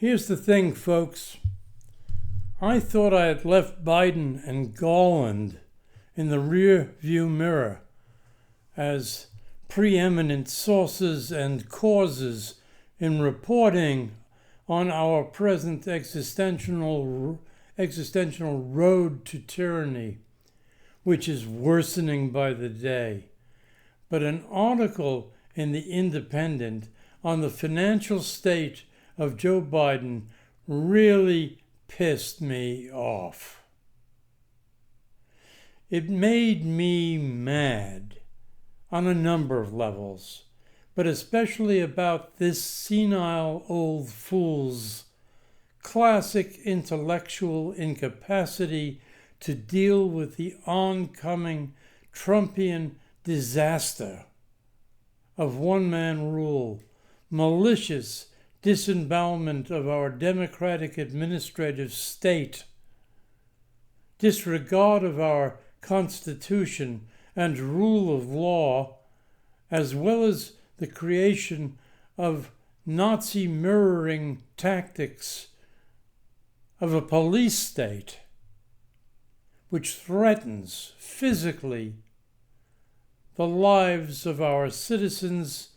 Here's the thing, folks. I thought I had left Biden and Garland in the rear view mirror as preeminent sources and causes in reporting on our present existential road to tyranny, which is worsening by the day. But an article in The Independent on the financial state of Joe Biden really pissed me off. It made me mad on a number of levels, but especially about this senile old fool's classic intellectual incapacity to deal with the oncoming Trumpian disaster of one-man rule, malicious disembowelment of our democratic administrative state, disregard of our Constitution and rule of law, as well as the creation of Nazi mirroring tactics of a police state which threatens physically the lives of our citizens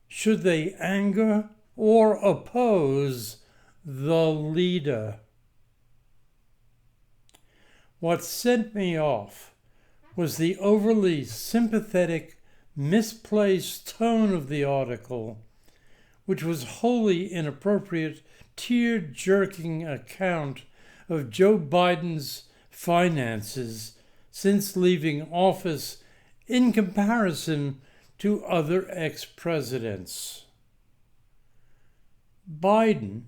should they anger or oppose the leader. What sent me off was the overly sympathetic, misplaced tone of the article, which was wholly inappropriate, tear-jerking account of Joe Biden's finances since leaving office in comparison to other ex-presidents. Biden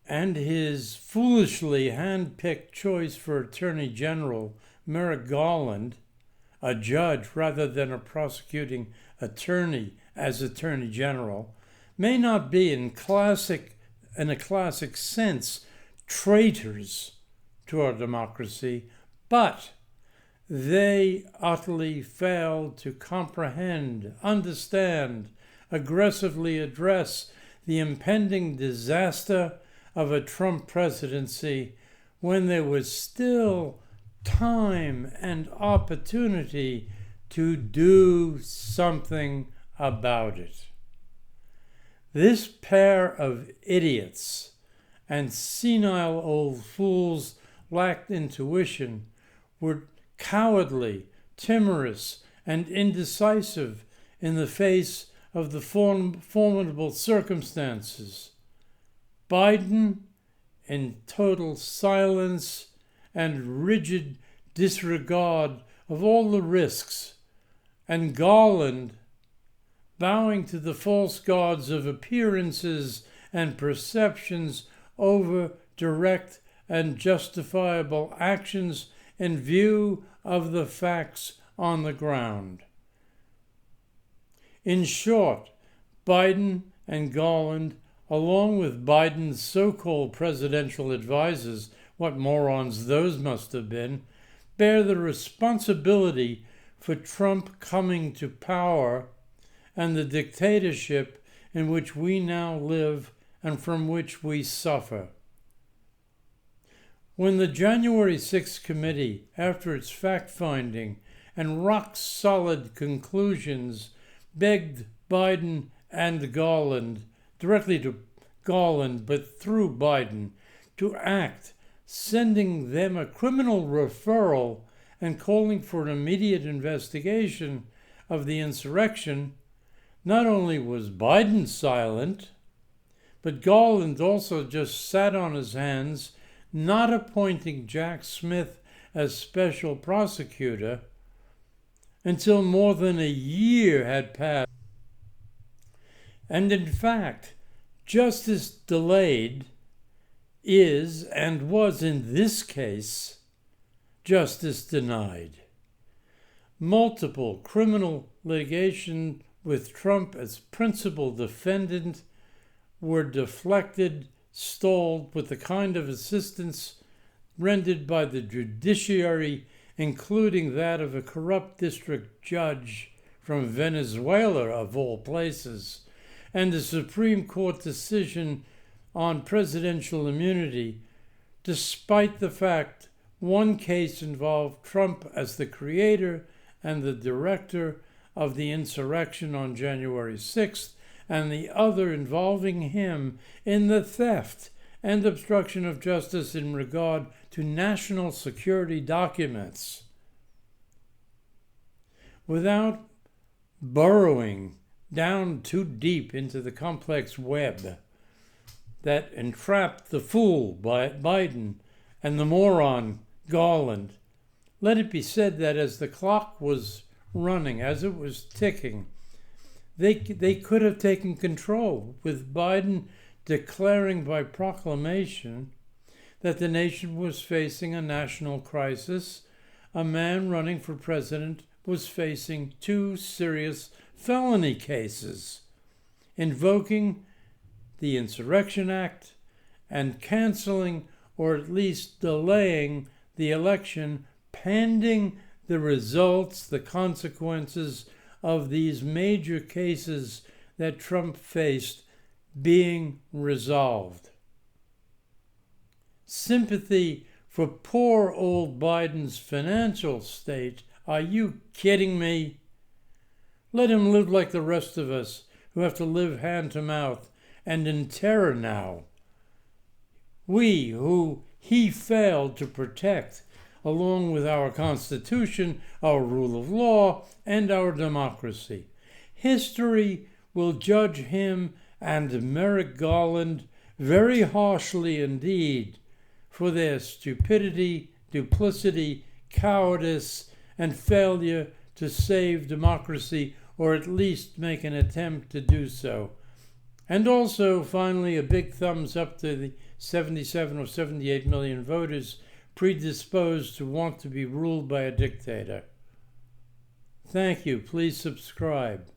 and his foolishly hand-picked choice for Attorney General, Merrick Garland, a judge rather than a prosecuting attorney as Attorney General, may not be in a classic sense traitors to our democracy, but they utterly failed to comprehend, understand, aggressively address the impending disaster of a Trump presidency when there was still time and opportunity to do something about it. This pair of idiots and senile old fools lacked intuition, were cowardly, timorous, and indecisive in the face of the formidable circumstances. Biden, in total silence and rigid disregard of all the risks, and Garland, bowing to the false gods of appearances and perceptions over direct and justifiable actions in view of the facts on the ground. In short, Biden and Garland, along with Biden's so-called presidential advisors, what morons those must have been, bear the responsibility for Trump coming to power and the dictatorship in which we now live and from which we suffer. When the January 6th committee, after its fact-finding and rock-solid conclusions, begged Biden and Garland, directly to Garland but through Biden, to act, sending them a criminal referral and calling for an immediate investigation of the insurrection, not only was Biden silent, but Garland also just sat on his hands, not appointing Jack Smith as special prosecutor until more than a year had passed. And in fact, justice delayed is and was in this case justice denied. Multiple criminal litigation with Trump as principal defendant were deflected, stalled with the kind of assistance rendered by the judiciary, including that of a corrupt district judge from Venezuela, of all places, and the Supreme Court decision on presidential immunity, despite the fact one case involved Trump as the creator and the director of the insurrection on January 6th, and the other involving him in the theft and obstruction of justice in regard to national security documents. Without burrowing down too deep into the complex web that entrapped the fool Biden and the moron Garland, let it be said that as the clock was running, as it was ticking, they could have taken control, with Biden declaring by proclamation that the nation was facing a national crisis. A man running for president was facing 2 serious felony cases, invoking the Insurrection Act and canceling or at least delaying the election pending the results, the consequences of these major cases that Trump faced being resolved. Sympathy for poor old Biden's financial state? Are you kidding me? Let him live like the rest of us who have to live hand to mouth and in terror now. We who he failed to protect, along with our Constitution, our rule of law, and our democracy. History will judge him and Merrick Garland very harshly indeed for their stupidity, duplicity, cowardice, and failure to save democracy, or at least make an attempt to do so. And also, finally, a big thumbs up to the 77 or 78 million voters predisposed to want to be ruled by a dictator. Thank you. Please subscribe.